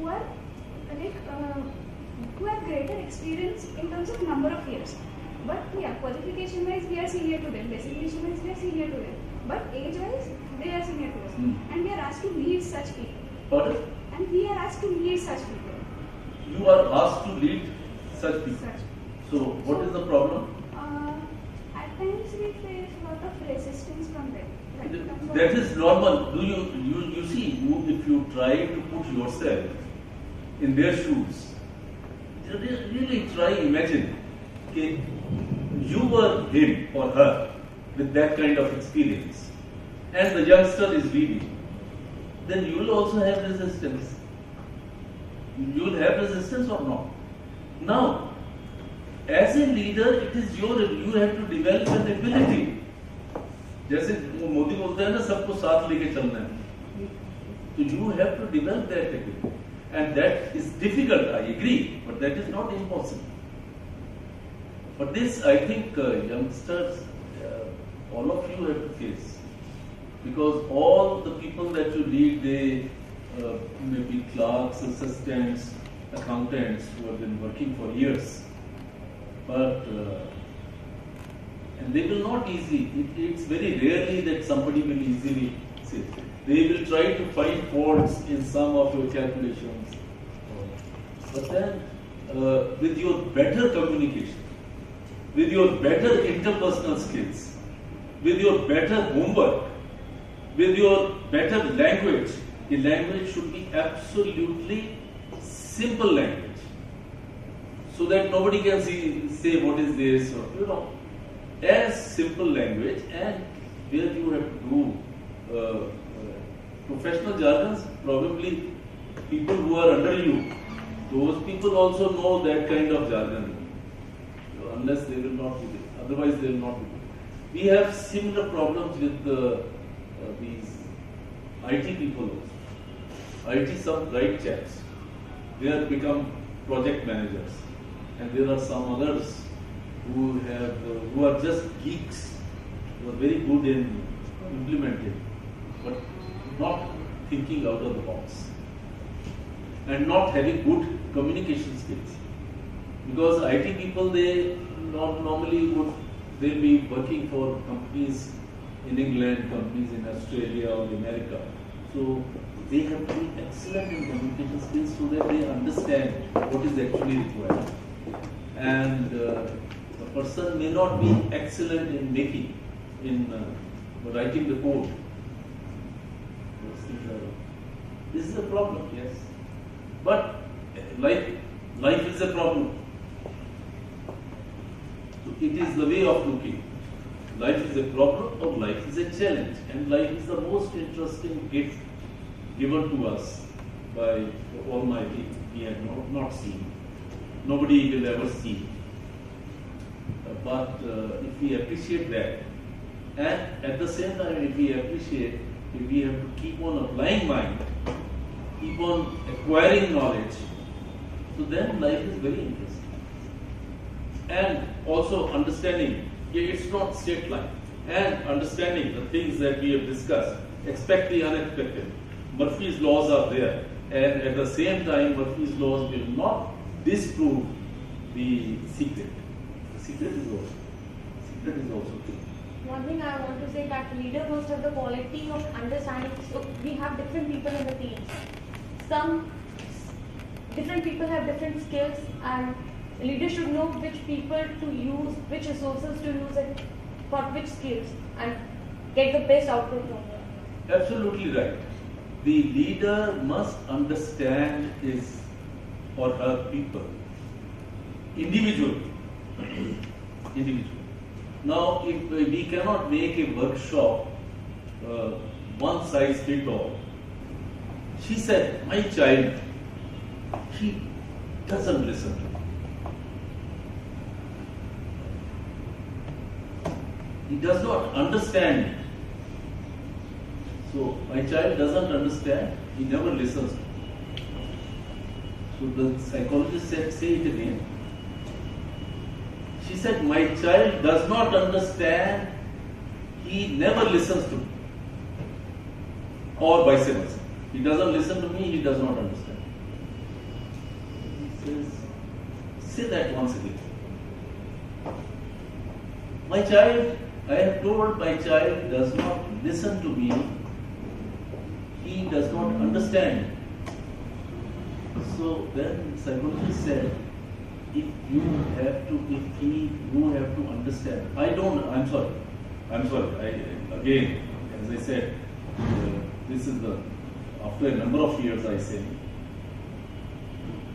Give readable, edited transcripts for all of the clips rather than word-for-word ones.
who are who have greater experience in terms of number of years. But yeah, qualification wise we are senior to them, designation wise we are senior to them. But age wise they are senior to us. And we are asked to lead such people. Pardon? And we are asked to lead such people. You are asked to lead such people. So what is the problem? At times we face a lot of resistance from them. That is normal. Do you see, if you try to put yourself in their shoes, really try imagine, okay, you were him or her with that kind of experience, and the youngster is leading, then you will also have resistance. You will have resistance or not. Now, as a leader, it is you have to develop an ability. जैसे मोदी बोलता है ना सबको साथ लेके चलना है, तो you have to develop that ability, and that is difficult. I agree, but that is not impossible. But this, I think, youngsters, all of you have to face, because all the people that you lead, they may be clerks, assistants, accountants who have been working for years, but and they will not easily, it's very rarely that somebody will easily say. They will try to find faults in some of your calculations. But then, with your better communication, with your better interpersonal skills, with your better homework, with your better language, the language should be absolutely simple language, so that nobody can say what is this, or as simple language, and where you have to do professional jargons. Probably people who are under you, those people also know that kind of jargon, unless they will not be there. Otherwise they will not be there. We have similar problems with these IT people also. IT, some bright chaps, they have become project managers, and there are some others who are just geeks, who are very good in implementing, but not thinking out of the box, and not having good communication skills. Because IT people, they they'll be working for companies in England, companies in Australia or America. So they have to be excellent in communication skills so that they understand what is actually required. And a person may not be excellent in writing the code. This is a problem, yes. But life is a problem. So it is the way of looking. Life is a problem or life is a challenge. And life is the most interesting gift given to us by the Almighty. We have not seen. Nobody will ever see. But if we appreciate that, and at the same time if we appreciate, if we have to keep on applying mind, keep on acquiring knowledge, so then life is very interesting. And also understanding, it's not straight line, and understanding the things that we have discussed, expect the unexpected. Murphy's laws are there, and at the same time Murphy's laws will not disprove the secret. Secret is also true. One thing I want to say that leader must have the quality of understanding. So we have different people in the team. Some different people have different skills, and the leader should know which people to use, which resources to use, and for which skills, and get the best output from them. Absolutely right. The leader must understand his or her people individually. Now, if we cannot make a workshop one size fit all, she said, my child, he doesn't listen to me. He does not understand me. So, my child doesn't understand, he never listens to me. So, the psychologist said, say it again. She said, my child does not understand, he never listens to me. Or vice versa. He doesn't listen to me, he does not understand. say that once again. My child, I have told my child does not listen to me. He does not understand. So then psychologist said, if you have to understand. I'm sorry. Again, as I said, this is after a number of years I say,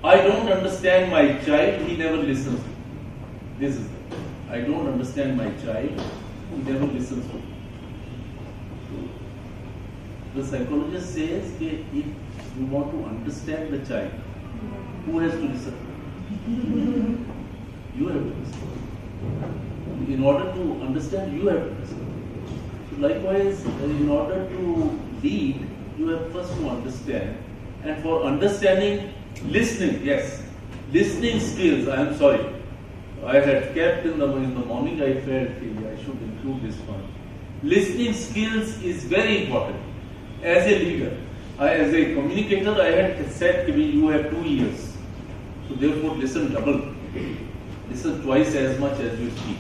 I don't understand my child, he never listens to me. This is it. I don't understand my child, he never listens to me. So, the psychologist says that if you want to understand the child, who has to listen? You have to listen. In order to understand, you have to listen. So likewise, in order to lead, you have first to understand. And for understanding, listening, yes. Listening skills, I am sorry. I had kept in the morning, I felt I should include this one. Listening skills is very important. As a leader, as a communicator, I had said to me, you have 2 years. So therefore, listen double. Listen twice as much as you speak.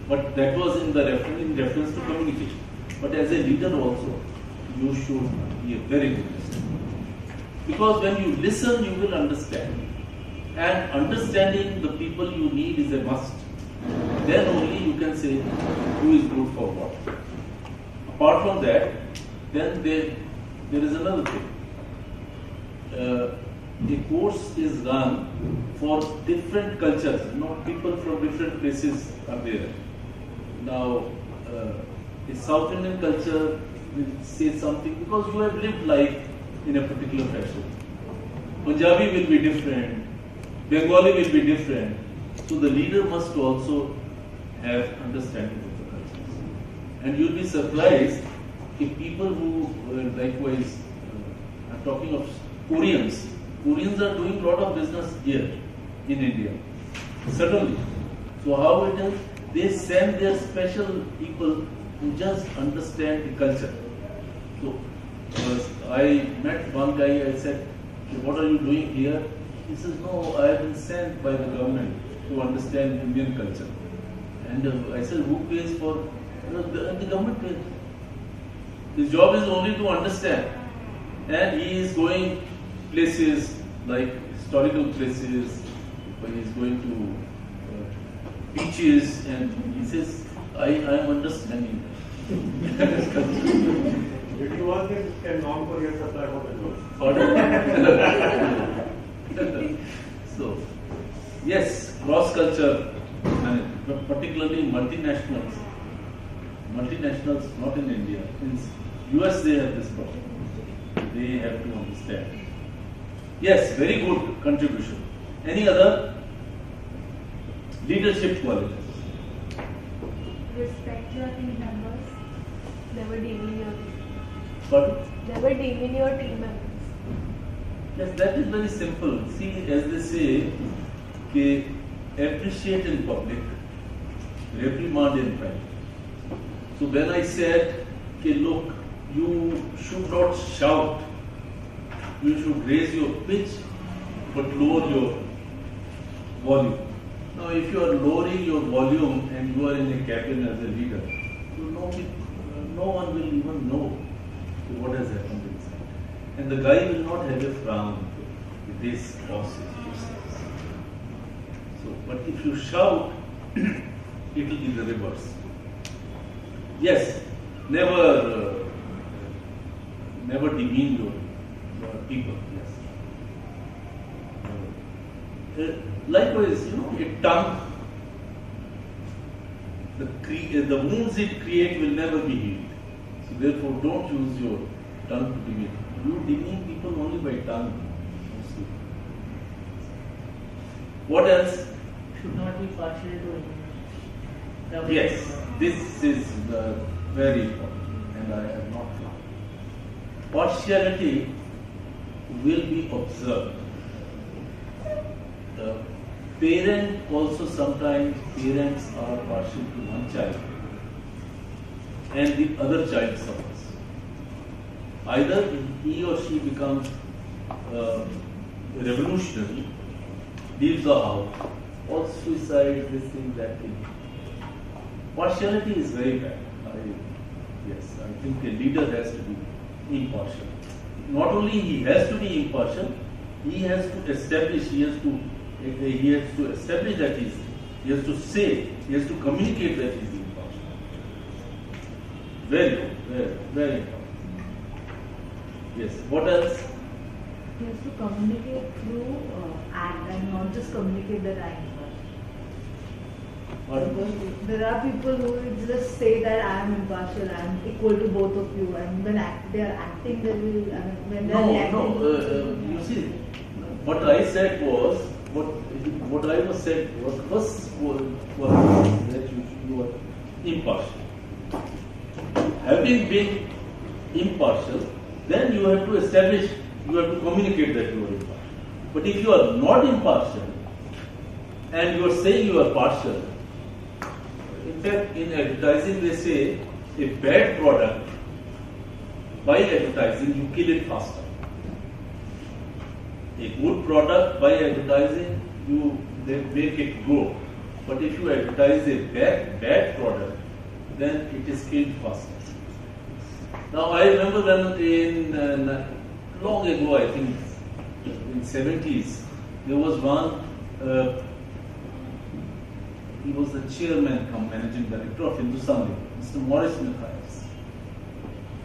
But that was in reference to communication. But as a leader also, you should be a very good listener. Because when you listen, you will understand. And understanding the people you need is a must. Then only you can say who is good for what. Apart from that, then there is another thing. A course is run for different cultures. People from different places are there. Now, a South Indian culture will say something because you have lived life in a particular fashion. Punjabi will be different. Bengali will be different. So the leader must also have understanding of the cultures. And you'll be surprised if people who likewise, I'm talking of Koreans. Koreans are doing a lot of business here in India. Certainly. So how it is? They send their special people who just understand the culture. So I met one guy, I said, what are you doing here? He says, no, I have been sent by the government to understand Indian culture. And I said, who pays for? The government pays. His job is only to understand. And he is going places like historical places, but he is going to beaches, and he says, I am understanding. If you want it, can non-Korean supply for the So, yes, cross-culture, particularly multinationals, not in India. In US they have this problem. They have to understand. Yes, very good contribution. Any other leadership qualities? Respect your team members. Never demean your team. Pardon? Never demean your team members. Yes, that is very simple. See, as they say, appreciate in public, reprimand in private. So when I said, look, you should not shout, you should raise your pitch, but lower your volume. Now, if you are lowering your volume and you are in a cabin as a leader, no one will even know what has happened inside. And the guy will not have a frown with this process. So, but if you shout, it will be the reverse. Yes, never demean your people. Yes. Likewise, a tongue, the wounds it creates will never be healed. So therefore, don't use your tongue to demean. You demean people only by tongue. What else? Should not be partial to anyone. Yes, this is very important, and I have not found. Partiality will be observed. Parents sometimes are partial to one child and the other child suffers. Either he or she becomes revolutionary, leaves the house, all suicide, this thing, that thing. Partiality is very bad. I think a leader has to be impartial. Not only he has to be impartial, he has to establish, he has to establish that he has to say, he has to communicate that he is impartial. Very good, very important. Yes, what else? He has to communicate through act and not just communicate that I am impartial. Because there are people who will just say that I am impartial, I am equal to both of you, and when they are acting, they will. When they are reacting. You see, what I said was, what I was said was first was that you are impartial. Having been impartial, then you have to establish, you have to communicate that you are impartial. But if you are not impartial and you are saying you are partial, in fact, in advertising they say a bad product, by advertising you kill it faster. A good product, by advertising they make it grow. But if you advertise a bad product, then it is killed faster. Now I remember when in long ago, I think in 70s, there was one. He was the chairman cum managing director of Hindustan, Mr. Morris Matthias.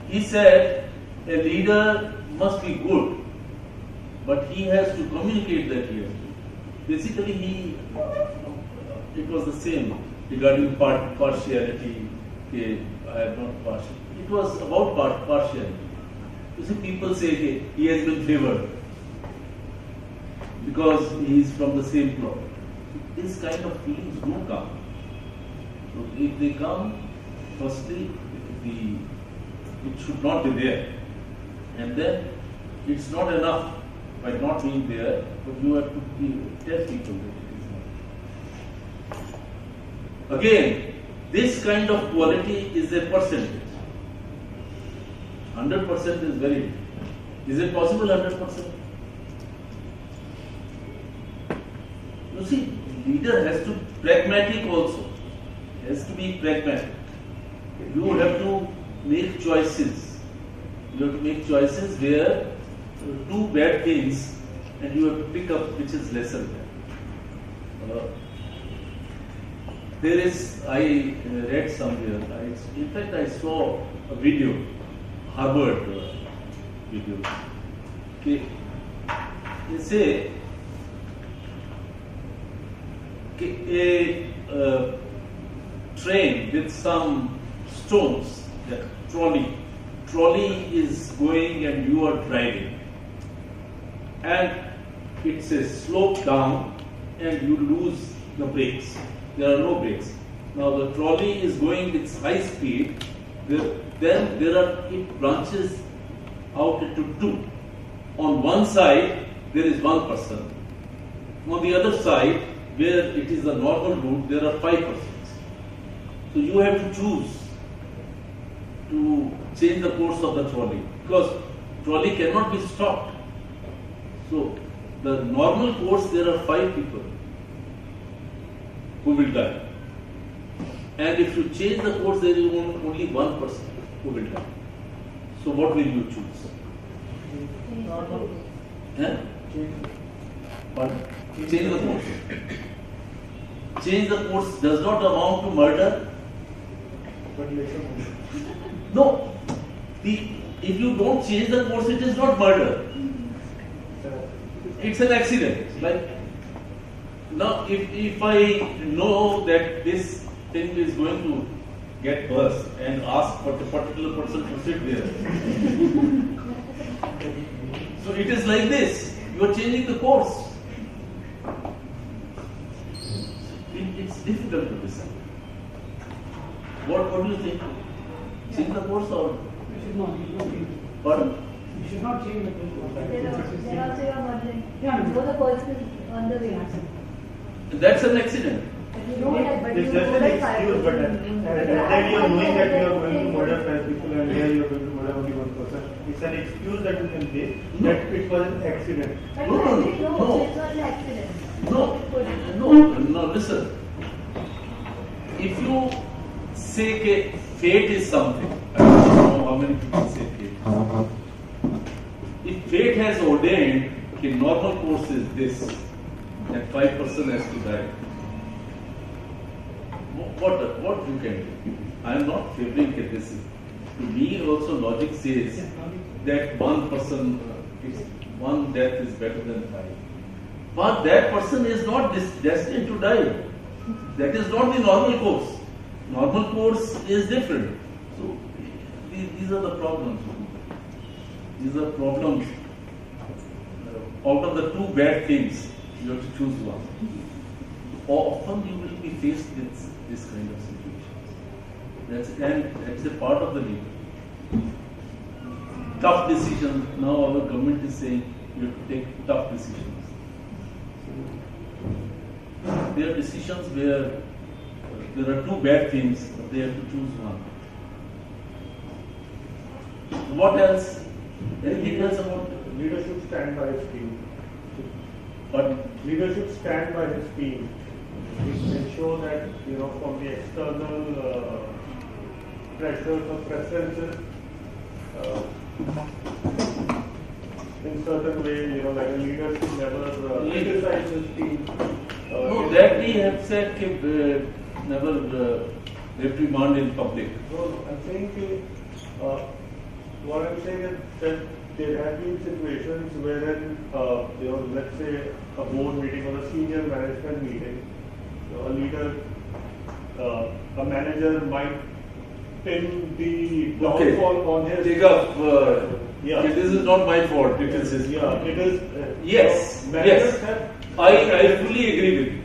He said a leader must be good, but he has to communicate that he has to. Basically, it was the same regarding partiality. Okay, I am not partial. It was about partiality. You see, people say he has been favored because he is from the same crop. This kind of feelings do come. So if they come, firstly, it should not be there. And then it's not enough by not being there, but you have to tell people that it is not. Again, this kind of quality is a percentage. 100% is very difficult. Is it possible 100%? You see, leader has to be pragmatic also. Has to be pragmatic. You have to make choices. You have to make choices where two bad things, and you have to pick up which is lesser bad. There is, I read somewhere, in fact I saw a video, Harvard video. Okay. They say a train with some stones, that trolley is going and you are driving, and it's a slope down and you lose the brakes. There are no brakes. Now the trolley is going with high speed, then it branches out into two. On one side there is one person. On the other side, where it is a normal route, there are 5 persons. So you have to choose to change the course of the trolley, because trolley cannot be stopped. So the normal course, there are 5 people who will die. And if you change the course, there is only one person who will die. So what will you choose? Pardon? Change the course. Change the course does not amount to murder. No. If you don't change the course, it is not murder. It's an accident. Like now, if I know that this thing is going to get burst and ask for the particular person to sit there, so it is like this. You are changing the course. It's difficult to decide. What do you think? Change the course or? You should not. Pardon? You should not change the course. Then also you are murdering. Yeah. Both the person is on the way. That's an accident. You know that, but It's you just know an that excuse, but at that time you are knowing that you are going to murder 5 people and here you are going to murder whatever the one person. It's an excuse that you can say that it was an accident. But No, you no, actually know no. it was an accident. No, listen. If you say that fate is something, I don't know how many people say fate. If fate has ordained that normal course is this, that 5% has to die, what you can do? I am not favoring this. To me also logic says that one death is better than 5. But that person is not destined to die. That is not the normal course. Normal course is different. So these are the problems. These are problems. Out of the two bad things, you have to choose one. Often you will be faced with this kind of situation. That's a part of the leader. Tough decisions. Now our government is saying you have to take tough decisions. There are decisions where there are two bad things, but they have to choose one. What else? Anything else about Leadership stand by his team. what? Leadership stand by his team. Ensure that from the external pressures or preferences, in certain way, like a leader should never criticize his team. No, that we have said never reprimand in public. No, I'm saying what I'm saying is that there have been situations wherein, let's say a board meeting or a senior management meeting, a leader, a manager might pin the downfall on his. Take up. Yeah. This is not my fault. It is his. Yeah, it is. Yes. Managers Yes. have. I fully agree with you.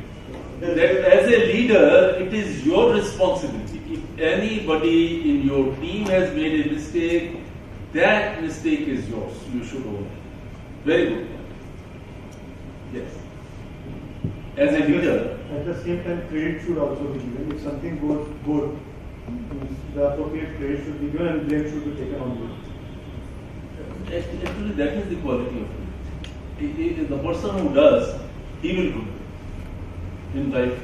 That as a leader, it is your responsibility. If anybody in your team has made a mistake, that mistake is yours. You should own it. Very good. Yes. As a leader. At the same time, credit should also be given. If something goes good, the appropriate credit should be given and blame should be taken on you. Actually, that is the quality of it. The person who does, he will grow in life.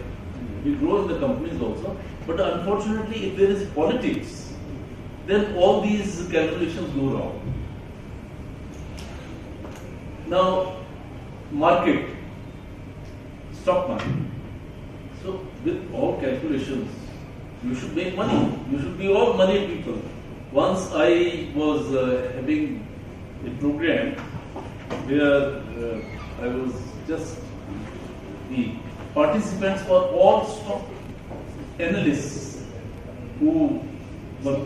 He grows in the companies also. But unfortunately, if there is politics, then all these calculations go wrong. Now, market, stock market. So, with all calculations, you should make money. You should be all money people. Once I was having a program where I was just the participants were all stock analysts who were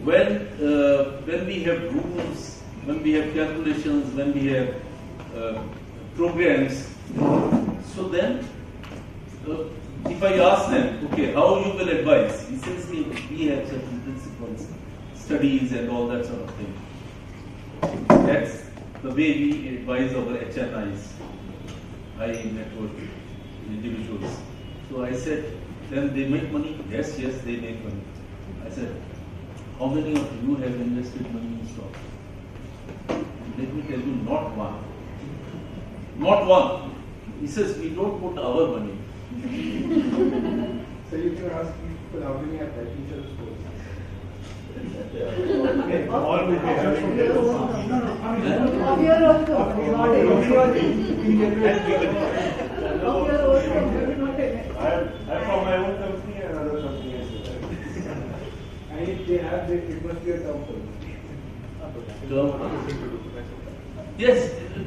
when we have rules, when we have calculations, when we have programs, so then if I ask them, okay, how you will advise? He says, we have certain principles, studies and all that sort of thing. That's the way we advise our HNIs, high net worth individuals. So I said, then they make money? Yes, they make money. I said, how many of you have invested money in stocks? Let me tell you, not one. Not one. He says, we don't put our money. So you can ask people how many have life insurance All will be having their own. Of your own company, not of your own company, not I'm from my own company and another company as well. And if they have, it must be a term Yes,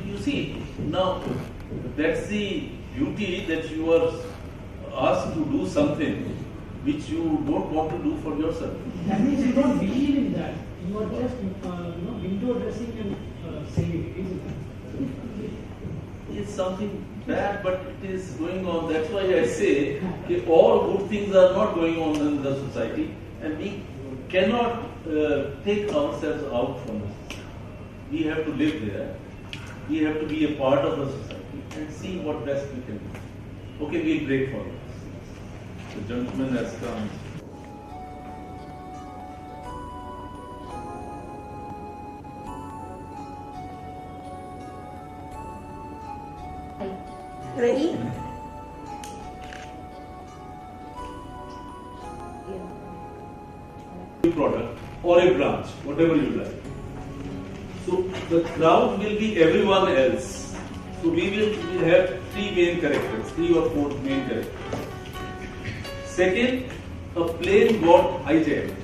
you see, now that's the beauty that you are asked to do something which you don't want to do for yourself. That means you don't believe in that. You are just window dressing and saying, isn't it? It's something bad, but it is going on. That's why I say that all good things are not going on in the society, and we cannot take ourselves out from it. We have to live there. We have to be a part of the society and see what best we can do. Okay, we'll break for it. The gentleman has come. Ready? Product or a branch, whatever you like. So the crowd will be everyone else. So we will have three main characters, three or four main characters. Second, a plane got hijacked.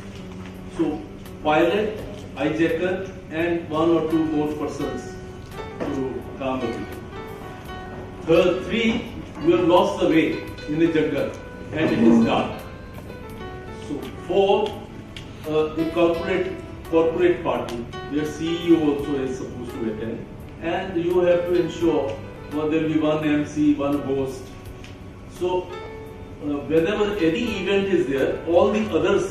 So pilot, hijacker, and one or two more persons to calm the people. Third, three, you have lost the way in the jungle and it is dark. So four, the corporate party where CEO also is supposed to attend, and you have to ensure there will be one MC, one host. So whenever any event is there, all the others